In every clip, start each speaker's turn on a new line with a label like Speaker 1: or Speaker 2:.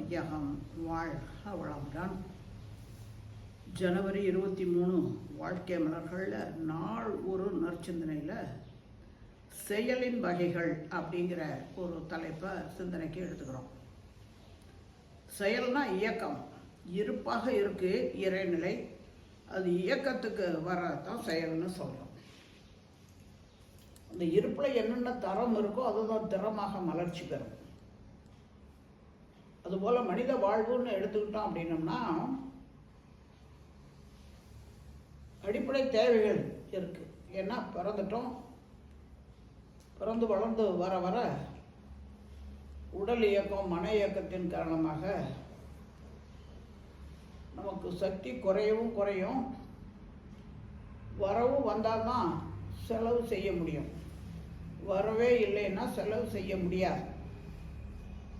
Speaker 1: வையகம் வாழ்க வளமுடன். ஜனவரி 23 வாழ்க்கை மலர்களில் நாள் ஒரு நற்சிந்தனையில் செயலின் வகைகள் அப்படிங்கிற ஒரு தலைப்பை சிந்தனைக்கு எடுத்துக்கிறோம். செயல்னா இயக்கம், இருப்பாக இருக்கு இறைநிலை, அது இயக்கத்துக்கு வரதான் செயல்னு சொல்கிறோம். அந்த இருப்பில் என்னென்ன தரம் இருக்கோ அதுதான் திறமாக மலர்ச்சி பெறும். அதுபோல் மனித வாழ்வுன்னு எடுத்துக்கிட்டோம் அப்படின்னம்னா அடிப்படை தேவைகள் இருக்கு. ஏன்னா பிறந்துட்டோம், பிறந்து வளர்ந்து வர வர உடல் இயக்கம் மன இயக்கத்தின் காரணமாக நமக்கு சக்தி குறையும். வரவு வந்தால்தான் செலவு செய்ய முடியும், வரவே இல்லைன்னா செலவு செய்ய முடியாது.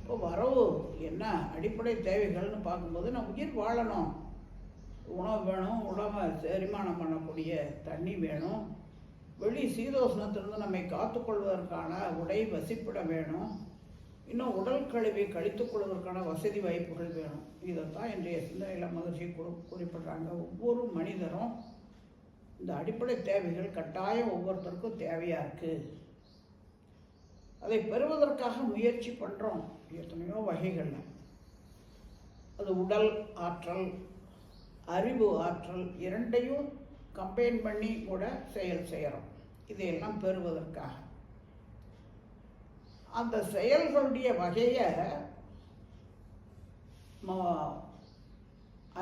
Speaker 1: இப்போ வரவு என்ன அடிப்படை தேவைகள்னு பார்க்கும்போது நம்ம உயிர் வாழணும், உணவு வேணும், உணவை செரிமானம் பண்ணக்கூடிய தண்ணி வேணும், வெளி சீதோஷ்ணத்திலிருந்து நம்மை காத்துக்கொள்வதற்கான உடை வசிப்பிட வேணும், இன்னும் உடல் கழிவை கழித்துக்கொள்வதற்கான வசதி வாய்ப்புகள் வேணும். இதைத்தான் இன்றைய சிந்தனையில் மகிழ்ச்சி குறிப்பிட்றாங்க. ஒவ்வொரு மனிதரும் இந்த அடிப்படை தேவைகள் கட்டாயம் ஒவ்வொருத்தருக்கும் தேவையாக இருக்குது. அதை பெறுவதற்காக முயற்சி பண்ணுறோம் எத்தனையோ வகைகளில். அது உடல் ஆற்றல், அறிவு ஆற்றல் இரண்டையும் கம்பைன் பண்ணி கூட செயல் செய்கிறோம். இதையெல்லாம் பெறுவதற்காக அந்த செயல்களுடைய வகையை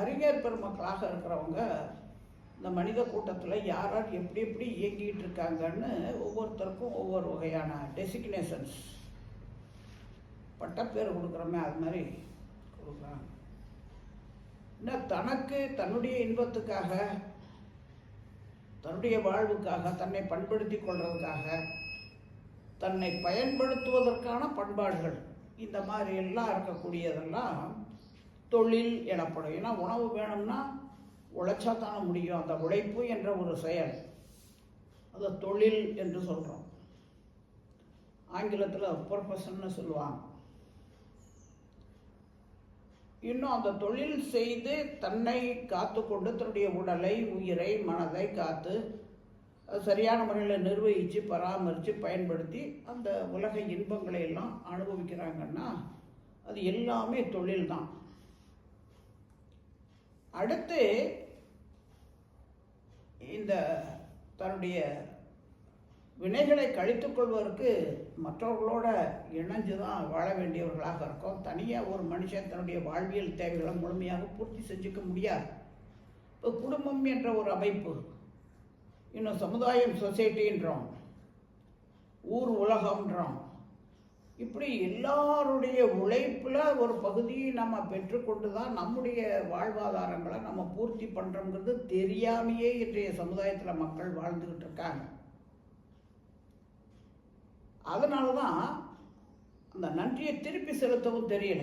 Speaker 1: அறிஞர் பெருமக்களாக இருக்கிறவங்க இந்த மனித கூட்டத்தில் யார் யார் எப்படி எப்படி இயங்கிட்டு இருக்காங்கன்னு ஒவ்வொருத்தருக்கும் ஒவ்வொரு வகையான டெசிக்னேஷன்ஸ், பட்டப்பேர் கொடுக்குறோமே அது மாதிரி கொடுக்குறாங்க. இன்னும் தனக்கு தன்னுடைய இன்பத்துக்காக, தன்னுடைய வாழ்வுக்காக, தன்னை பண்படுத்தி கொள்றதுக்காக, தன்னை பயன்படுத்துவதற்கான பண்பாடுகள், இந்த மாதிரி எல்லாம் இருக்கக்கூடியதெல்லாம் தொழில் எனப்படும். ஏன்னா உணவு வேணும்னா உழைச்சா தானே முடியும். அந்த உழைப்பு என்ற ஒரு செயல், அதை தொழில் என்று சொல்கிறோம். ஆங்கிலத்தில் ப்ரொஃபஷன்னு சொல்லுவாங்க. இன்னும் அந்த தொழில் செய்து தன்னை காத்து கொண்டு தன்னுடைய உடலை, உயிரை, மனதை காத்து சரியான முறையில் நிர்வகித்து பராமரித்து பயன்படுத்தி அந்த உலக இன்பங்களை எல்லாம் அனுபவிக்கிறாங்கன்னா அது எல்லாமே தொழில் தான். அடுத்து இந்த தன்னுடைய வினைகளை கழித்து கொள்வதற்கு மற்றவர்களோட இணைஞ்சு தான் வாழ வேண்டியவர்களாக இருக்கும். தனியாக ஒரு மனுஷன் தன்னுடைய வாழ்வியல் தேவைகளை முழுமையாக பூர்த்தி செஞ்சுக்க முடியாது. இப்போ குடும்பம் என்ற ஒரு அமைப்பு, இன்னும் சமுதாயம் சொசைட்டின்றோம், ஊர் உலகம்ன்றோம், இப்படி எல்லாருடைய உழைப்பில் ஒரு பகுதியை நம்ம பெற்றுக்கொண்டு தான் நம்முடைய வாழ்வாதாரங்களை நம்ம பூர்த்தி பண்ணுறோங்கிறது தெரியாமையே இன்றைய சமுதாயத்தில் மக்கள் வாழ்ந்துக்கிட்டு இருக்காங்க. அதனால தான் அந்த நன்றியை திருப்பி செலுத்தவும் தெரியல.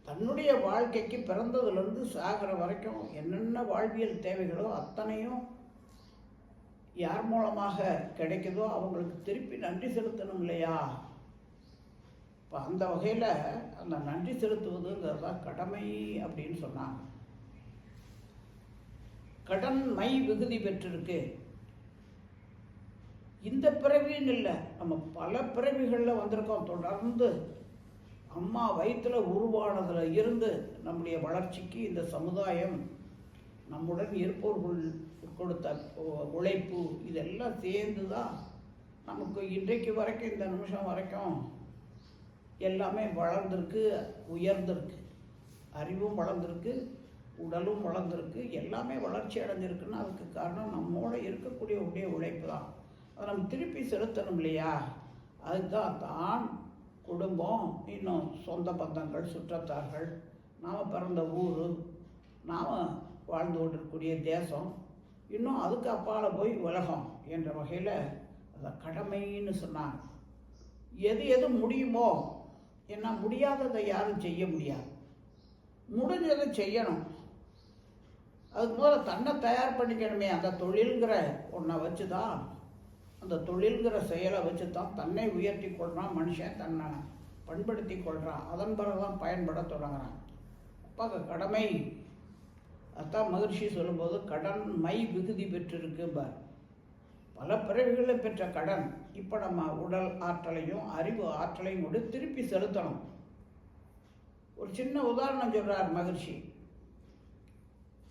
Speaker 1: தன்னுடைய வாழ்க்கைக்கு பிறந்ததுலேருந்து சாகிற வரைக்கும் என்னென்ன வாழ்வியல் தேவைகளோ அத்தனையும் யார் மூலமாக கிடைக்குதோ அவங்களுக்கு திருப்பி நன்றி செலுத்தணும் இல்லையா? இப்போ அந்த வகையில் அந்த நன்றி செலுத்துவதுங்கிறதா கடமை அப்படின்னு சொன்னாங்க. கடன் மை விகுதி பெற்றிருக்கு. இந்த பிறவின்னு இல்லை, நம்ம பல பிறவிகளில் வந்திருக்கோம். தொடர்ந்து அம்மா வயிற்றில் உருவானதில் இருந்து நம்முடைய வளர்ச்சிக்கு இந்த சமுதாயம், நம்முடன் இருப்பவர்கள் கொடுத்த உழைப்பு, இதெல்லாம் சேர்ந்து தான் நமக்கு இன்றைக்கு வரைக்கும், இந்த நிமிஷம் வரைக்கும் எல்லாமே வளர்ந்துருக்கு, உயர்ந்திருக்கு. அறிவும் வளர்ந்துருக்கு, உடலும் வளர்ந்துருக்கு, எல்லாமே வளர்ச்சி அடைஞ்சிருக்குன்னா அதுக்கு காரணம் நம்மோட இருக்கக்கூடிய உழைப்பு தான். அதை நம்ம திருப்பி செலுத்தணும் இல்லையா? அதுதான் தான் குடும்பம், இன்னும் சொந்த பந்தங்கள், சுற்றத்தார்கள், நாம் பிறந்த ஊர், நாம் வாழ்ந்து கொண்டிருக்கக்கூடிய தேசம், இன்னும் அதுக்கு அப்பால் போய் உலகம் என்ற வகையில் அதை கடமைன்னு சொன்னாங்க. எது எது முடியுமோ, ஏன்னா முடியாததை யாரும் செய்ய முடியாது, முடிஞ்சதை செய்யணும். அதுக்கு முதல்ல தன்னை தயார் பண்ணிக்கணுமே. அந்த தொழில்ங்கிற ஒன்றை வச்சு தான் அந்த தொழில்கிற செயலை வச்சு தான் தன்னை உயர்த்தி கொள்கிறான் மனுஷன், தன்னை பண்படுத்தி கொள்கிறான். அதன் பிறகுதான் பயன்பட தொடங்குறான். அப்போ கடமை அதான் மகிழ்ச்சி சொல்லும்போது கடன் மை விகுதி பெற்றிருக்கு பார். பல பிறவிகளில் பெற்ற கடன் இப்போ நம்ம உடல் ஆற்றலையும் அறிவு ஆற்றலையும் கூட திருப்பி செலுத்தணும். ஒரு சின்ன உதாரணம் சொல்கிறார் மகிழ்ச்சி.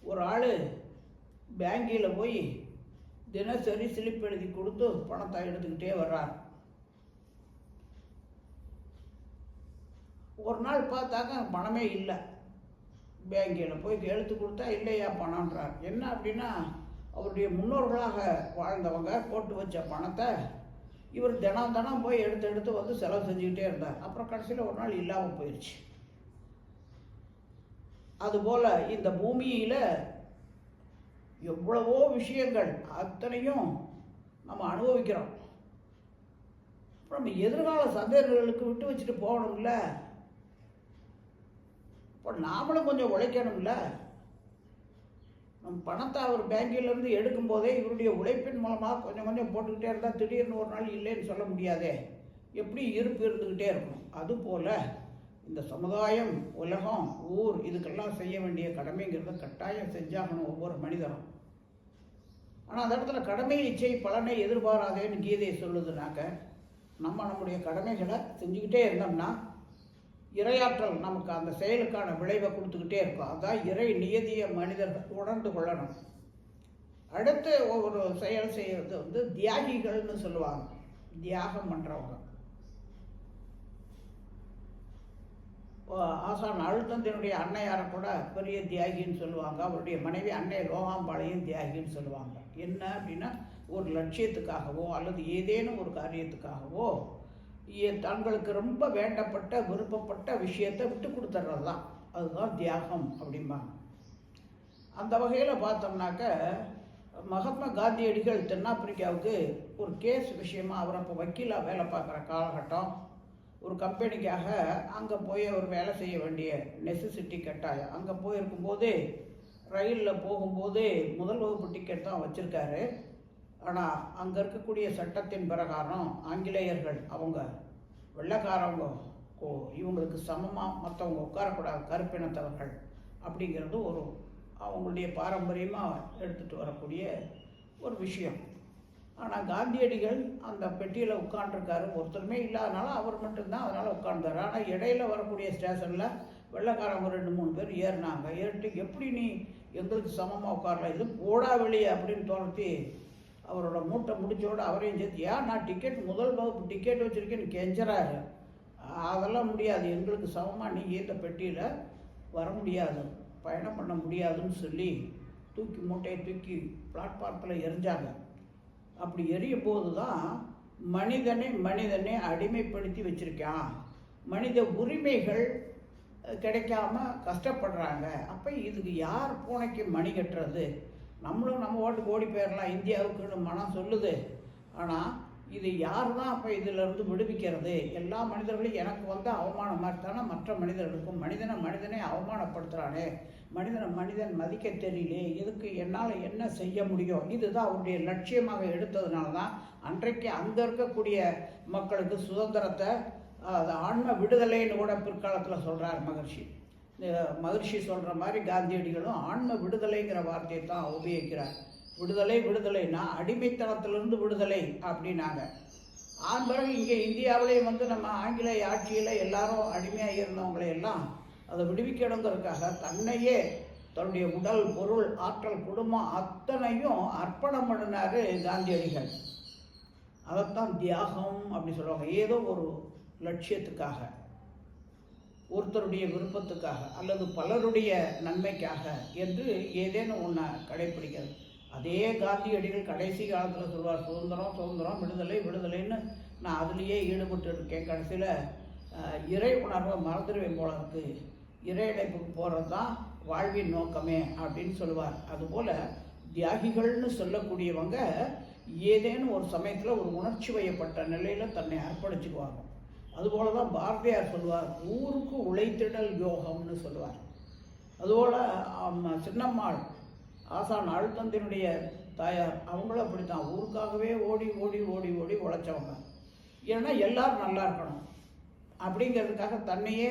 Speaker 1: ஒரு ஆள் பேங்கில் போய் தினசரி ஸ்லிப் எழுதி கொடுத்து பணத்தை எடுத்துக்கிட்டே வர்றார். ஒரு நாள் பார்த்தாக்க பணமே இல்லை. பேங்கில் போய் எழுத்து கொடுத்தா இல்லையா பணம்ன்றார். என்ன அப்படின்னா அவருடைய முன்னோர்களாக வாழ்ந்தவங்க போட்டு வச்ச பணத்தை இவர் தினம் தினம் போய் எடுத்து வந்து செலவு செஞ்சுக்கிட்டே இருந்தார். அப்புறம் கடைசியில் ஒரு நாள் இல்லாமல் போயிடுச்சு. அதுபோல் இந்த பூமியில் எவ்வளவோ விஷயங்கள் அத்தனையும் நம்ம அனுபவிக்கிறோம். நம்ம எதிர்கால சந்தேகங்களுக்கு விட்டு வச்சுட்டு போகணும்ல. இப்போ நாமளும் கொஞ்சம் உழைக்கணும்ல. நம்ம பணத்தை அவர் பேங்கிலேருந்து எடுக்கும்போதே இவருடைய உழைப்பின் மூலமாக கொஞ்சம் கொஞ்சம் போட்டுக்கிட்டே இருந்தால் திடீர்னு ஒரு நாள் இல்லைன்னு சொல்ல முடியாதே. எப்படி இருப்பு இருந்துக்கிட்டே இருக்கும். அதுபோல் இந்த சமுதாயம், உலகம், ஊர் இதுக்கெல்லாம் செய்ய வேண்டிய கடமைங்கிறத கட்டாயம் செஞ்சாகணும் ஒவ்வொரு மனிதனும். ஆனால் அந்த இடத்துல கடமை இச்சை பலனை எதிர்பாராதேன்னு கீதை சொல்லுதுனாக்க நம்முடைய கடமைகளை செஞ்சுக்கிட்டே இருந்தோம்னா இறையாற்றல் நமக்கு அந்த செயலுக்கான விளைவை கொடுத்துக்கிட்டே இருக்கும். அதுதான் இறை நியதியை மனிதர்கள் உணர்ந்து கொள்ளணும். அடுத்து ஒவ்வொரு செயல் செய்கிறது தியாகிகள்னு சொல்லுவாங்க. தியாகம் பண்ணுறவங்க. ஆசான் அழுத்தந்தினுடைய அன்னையாரை கூட பெரிய தியாகின்னு சொல்லுவாங்க. அவருடைய மனைவி அன்னை லோகாம்பாளையும் தியாகின்னு சொல்லுவாங்க. என்ன அப்படின்னா ஒரு லட்சியத்துக்காகவோ அல்லது ஏதேனும் ஒரு காரியத்துக்காகவோ தங்களுக்கு ரொம்ப வேண்டப்பட்ட விருப்பப்பட்ட விஷயத்தை விட்டு கொடுத்துட்றது தான் அதுதான் தியாகம் அப்படிம்பாங்க. அந்த வகையில் பார்த்தோம்னாக்க மகாத்மா காந்தியடிகள் தென்னாப்பிரிக்காவுக்கு ஒரு கேஸ் விஷயமா அவர் அப்போ வக்கீலாக வேலை பார்க்குற காலகட்டம். ஒரு கம்பெனிக்காக அங்கே போய் அவர் வேலை செய்ய வேண்டிய நெசசிட்டி கட்டாயம். அங்கே போயிருக்கும்போது ரயிலில் போகும்போது முதல் வகுப்பு டிக்கெட் தான் வச்சுருக்காரு. ஆனால் அங்கே இருக்கக்கூடிய சட்டத்தின் பிரகாரம் ஆங்கிலேயர்கள் அவங்க வெள்ளைக்காரவங்க இவங்களுக்கு சமமாக மற்றவங்க உட்காரக்கூடாது, கருப்பினத்தவர்கள் அப்படிங்கிறது ஒரு அவங்களுடைய பாரம்பரியமாக எடுத்துகிட்டு வரக்கூடிய ஒரு விஷயம். ஆனால் காந்தியடிகள் அந்த பெட்டியில் உட்காண்டிருக்காரு. ஒருத்தருமே இல்லாதனால அவர் மட்டும்தான் அதனால் உட்கார்ந்தார். ஆனால் இடையில வரக்கூடிய ஸ்டேஷனில் வெள்ளைக்காரவங்க 2-3 பேர் ஏறினாங்க. ஏறிட்டு எப்படி நீ எங்களுக்கு சமமாக உட்காரல, இது போடா வெளியே அப்படின்னு தோர்த்தி அவரோட மூட்டை முடிச்சோடு அவரையும் சேர்த்து நான் டிக்கெட் முதல் வகுப்பு டிக்கெட் வச்சுருக்கேன்னு கெஞ்சுறாரு. அதெல்லாம் முடியாது, எங்களுக்கு சமமாக நீங்கள் இந்த பெட்டியில் வர முடியாது, பயணம் பண்ண முடியாதுன்னு சொல்லி மூட்டையை தூக்கி பிளாட்ஃபாரத்தில் எரிஞ்சாங்க. அப்படி எரியும் போது தான் மனிதனை அடிமைப்படுத்தி வச்சுருக்கான், மனித உரிமைகள் கிடைக்காம கஷ்டப்படுறாங்க. அப்போ இதுக்கு யார் பூனைக்கு மணி கட்டுறது? நம்மளும் நம்ம ஓட்டுக்கு ஓடி போயிடலாம் இந்தியாவுக்குன்னு மனம் சொல்லுது. ஆனால் இது யார் தான் அப்போ இதிலிருந்து விடுவிக்கிறது? எல்லா மனிதர்களையும் எனக்கு வந்து அவமானம் மாதிரி தானே மற்ற மனிதர்களுக்கும். மனிதனை அவமானப்படுத்துகிறானே, மனிதன் மதிக்க தெரியலே, இதுக்கு என்னால் என்ன செய்ய முடியும்? இதுதான் அவருடைய லட்சியமாக எடுத்ததுனால தான் அன்றைக்கு அங்கே இருக்கக்கூடிய மக்களுக்கு சுதந்திரத்தை ஆன்ம விடுதலைன்னு கூட பிற்காலத்தில் சொல்கிறார் மகர்ஷி. மகர்ஷி சொல்கிற மாதிரி காந்தியடிகளும் ஆன்ம விடுதலைங்கிற வார்த்தையை தான் உபயோகிக்கிறார். விடுதலைனா அடிமைத்தனத்திலிருந்து விடுதலை அப்படின்னாங்க. பிறகு இங்கே இந்தியாவிலேயே வந்து நம்ம ஆங்கிலேய ஆட்சியில் எல்லாரும் அடிமையாக இருந்தவங்களையெல்லாம் அதை விடுவிக்கணுங்கிறதுக்காக தன்னையே தன்னுடைய உடல், பொருள், ஆற்றல், குடும்பம் அத்தனையும் அர்ப்பணம் பண்ணினார் காந்தியடிகள். அதைத்தான் தியாகம் அப்படி சொல்லுவாங்க. ஏதோ ஒரு லட்சியத்துக்காக, ஒருத்தருடைய விருப்பத்துக்காக அல்லது பலருடைய நன்மைக்காக என்று ஏதேனும் ஒன்றை கடைப்பிடிக்கிறது. அதே காந்தியடிகள் கடைசி காலத்தில் சொல்வார், சுதந்திரம் விடுதலைன்னு. நான் அதுலேயே ஈடுபட்டு இருக்கேன். கடைசியில் இறை உணர்வை மறந்துடுவேன் போல இருக்கு, இறை இணைப்புக்கு போகிறது தான் வாழ்வின் நோக்கமே அப்படின்னு சொல்லுவார். அதுபோல் தியாகிகள்னு சொல்லக்கூடியவங்க ஏதேனும் ஒரு சமயத்தில் ஒரு உணர்ச்சி வயப்பட்ட நிலையில் தன்னை அர்ப்பணிச்சுக்குவாங்க. அதுபோல தான் பாரதியார் சொல்லுவார், ஊருக்கு உழைத்திடல் யோகம்னு சொல்லுவார். அதுபோல் சின்னம்மாள் ஆசான் அழுத்தந்தினுடைய தாயார் அவங்களும் அப்படி தான் ஊருக்காகவே ஓடி ஓடி ஓடி ஓடி உழைச்சவங்க. ஏன்னா எல்லாரும் நல்லா இருக்கணும் அப்படிங்கிறதுக்காக தன்னையே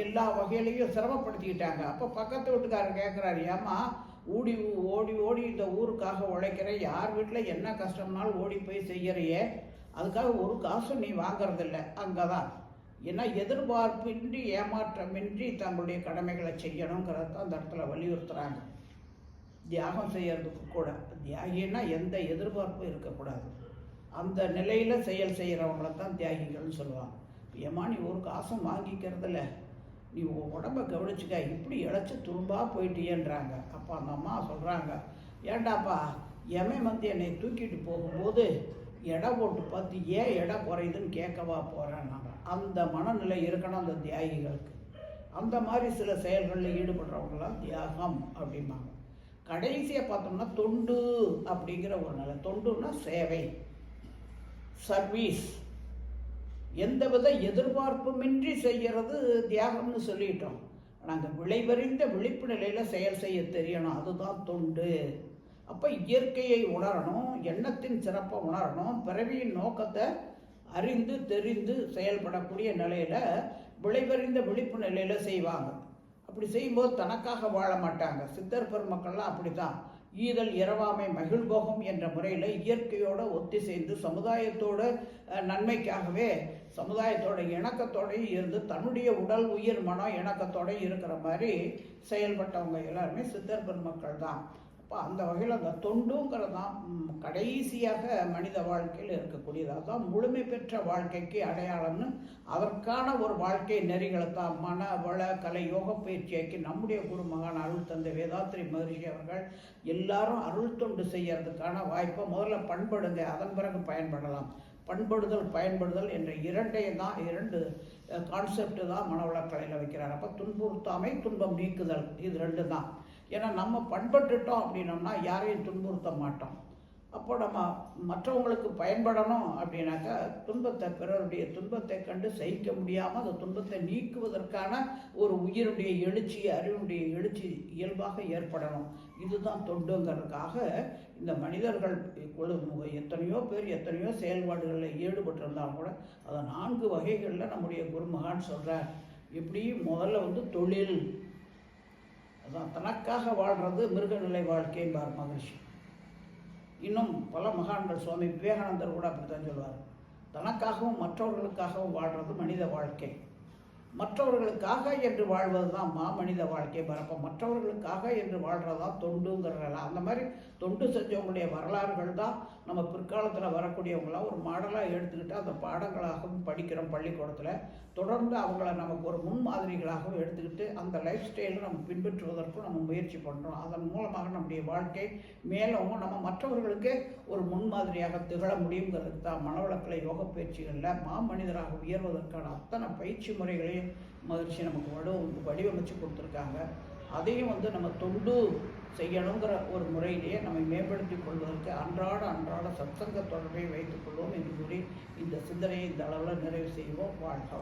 Speaker 1: எல்லா வகையிலையும் சிரமப்படுத்திக்கிட்டாங்க. அப்போ பக்கத்து வீட்டுக்காரர் கேட்குறாரு, ஏம்மா ஓடி ஓடி இந்த ஊருக்காக உழைக்கிறேன், யார் வீட்டில் என்ன கஷ்டம்னாலும் ஓடி போய் செய்கிறையே, அதுக்காக ஒரு காசும் நீ வாங்கிறதில்ல. அங்கே தான் ஏன்னா எதிர்பார்ப்பின்றி ஏமாற்றமின்றி தங்களுடைய கடமைகளை செய்யணுங்கிறத தான் அந்த இடத்துல வலியுறுத்துகிறாங்க. தியாகம் செய்கிறதுக்கு கூட தியாகின்னா எந்த எதிர்பார்ப்பும் இருக்கக்கூடாது. அந்த நிலையில் செயல் செய்கிறவங்கள தான் தியாகிகள்னு சொல்லுவாங்க. ஏம்மா நீ ஒரு காசும் வாங்கிக்கிறதில்ல, நீ உடம்பை கவனிச்சுக்க, இப்படி இழைச்சி துரும்பாக போயிட்டியன்றாங்க. அப்போ அந்த அம்மா சொல்கிறாங்க, ஏண்டாப்பா எமன் வந்து என்னை தூக்கிட்டு போகும்போது எடை போட்டு பார்த்து ஏன் எடை குறையுதுன்னு கேட்கவா போகிறேன்னாங்க. அந்த மனநிலை இருக்கணும் அந்த தியாகிகளுக்கு. அந்த மாதிரி சில செயல்களில் ஈடுபடுறவங்களாம் தியாகம் அப்படிம்பாங்க. கடைசியாக பார்த்தோம்னா தொண்டு அப்படிங்கிற ஒரு நிலை. தொண்டுன்னா சேவை, சர்வீஸ், எந்தவித எதிர்பார்ப்புமின்றி செய்கிறது தியாகம்னு சொல்லிட்டோம். நாங்கள் விளைவறிந்த விழிப்பு நிலையில் செயல் செய்ய தெரியணும், அதுதான் தொண்டு. அப்போ இயற்கையை உணரணும், எண்ணத்தின் சிறப்பை உணரணும், பிறவியின் நோக்கத்தை அறிந்து தெரிந்து செயல்படக்கூடிய நிலையில் விளைவறிந்த விழிப்பு நிலையில் செய்வாங்க. அப்படி செய்யும்போது தனக்காக வாழ மாட்டாங்க. சித்தர் பெருமக்கள்லாம் அப்படி தான். ஈதல் இரவாமை மகிழ்போகம் என்ற முறையில் இயற்கையோடு ஒத்திசைந்து சமுதாயத்தோட நன்மைக்காகவே சமுதாயத்தோட இணக்கத்தோடையும் இருந்து தன்னுடைய உடல் உயிர் மனம் இணக்கத்தோடு இருக்கிற மாதிரி செயல்பட்டவங்க எல்லாருமே சித்தர் பெருமக்கள் தான். அப்போ அந்த வகையில் அந்த தொண்டுங்கிறது தான் கடைசியாக மனித வாழ்க்கையில் இருக்கக்கூடியது. அதுதான் முழுமை பெற்ற வாழ்க்கைக்கு அடையாளம்னு அதற்கான ஒரு வாழ்க்கை நெறிகளை தான் மன வள கலை யோக பயிற்சியாக்கி நம்முடைய குரு மகான் அருள் தந்தை வேதாத்ரி மகரிஷி அவர்கள் எல்லாரும் அருள் தொண்டு செய்யறதுக்கான வாய்ப்பை முதல்ல பண்படுங்க, அதன் பிறகு பயன்படலாம். பண்படுதல் பயன்படுதல் என்ற இரண்டு கான்செப்ட் தான் மனவளக்கலையில் வைக்கிறார். அப்போ துன்புறுத்தாமை துன்பம் நீக்குதல், இது ரெண்டு தான். ஏன்னா நம்ம பண்பட்டுட்டோம் அப்படின்னோம்னா யாரையும் துன்புறுத்த மாட்டோம். அப்போ நம்ம மற்றவங்களுக்கு பயன்படணும் அப்படின்னாக்கா பிறருடைய துன்பத்தை கண்டு சகிக்க முடியாமல் அந்த துன்பத்தை நீக்குவதற்கான ஒரு உயிருடைய எழுச்சி, அறிவுடைய எழுச்சி இயல்பாக ஏற்படணும். இதுதான் தொண்டுங்கிறதுக்காக இந்த மனிதர்கள் எத்தனையோ பேர் எத்தனையோ செயல்பாடுகளில் ஈடுபட்டிருந்தாலும் கூட அதை 4 வகைகளில் நம்முடைய குருமகான் சொல்கிறார். எப்படி முதல்ல தொழில், அதான் தனக்காக வாழ்கிறது மிருகநிலை வாழ்க்கைம்பார் மகிழ்ச்சி. இன்னும் பல மகான்கள், சுவாமி விவேகானந்தர் கூட அப்படி தான் சொல்வார், தனக்காகவும் மற்றவர்களுக்காகவும் வாழ்கிறது மனித வாழ்க்கை, மற்றவர்களுக்காக என்று வாழ்வது தான் மனித வாழ்க்கை. அப்போ மற்றவர்களுக்காக என்று வாழ்கிறதான் தொண்டுங்கிறல. அந்த மாதிரி தொண்டு செஞ்சவங்களுடைய வரலாறுகள் தான் நம்ம பிற்காலத்தில் வரக்கூடியவங்களாம் ஒரு மாடலாக எடுத்துக்கிட்டு அந்த பாடங்களாகவும் படிக்கிறோம் பள்ளிக்கூடத்தில். தொடர்ந்து அவங்கள நமக்கு ஒரு முன்மாதிரிகளாகவும் எடுத்துக்கிட்டு அந்த லைஃப் ஸ்டைலை நம்ம பின்பற்றுவதற்கும் நம்ம முயற்சி பண்ணுறோம். அதன் மூலமாக நம்முடைய வாழ்க்கை மேலும் நம்ம மற்றவர்களுக்கு ஒரு முன்மாதிரியாக திகழ முடியுங்கிறதுக்கு தான் மனவளக்கலை யோக பயிற்சிகளில் மாமனிதராக உயர்வதற்கான அத்தனை பயிற்சி முறைகளையும் மகிழ்ச்சி நமக்கு வடிவமைச்சு கொடுத்துருக்காங்க. அதையும் நம்ம தொண்டு செய்யணுங்கிற ஒரு முறையிலேயே நம்ம மேம்படுத்தி கொள்வதற்கு அன்றாட சத்சங்க தொடர்பை வைத்துக் கொள்வோம் என்று கூறி இந்த சிந்தனையை இந்த அளவில் நிறைவு செய்வோம். வாழ்க.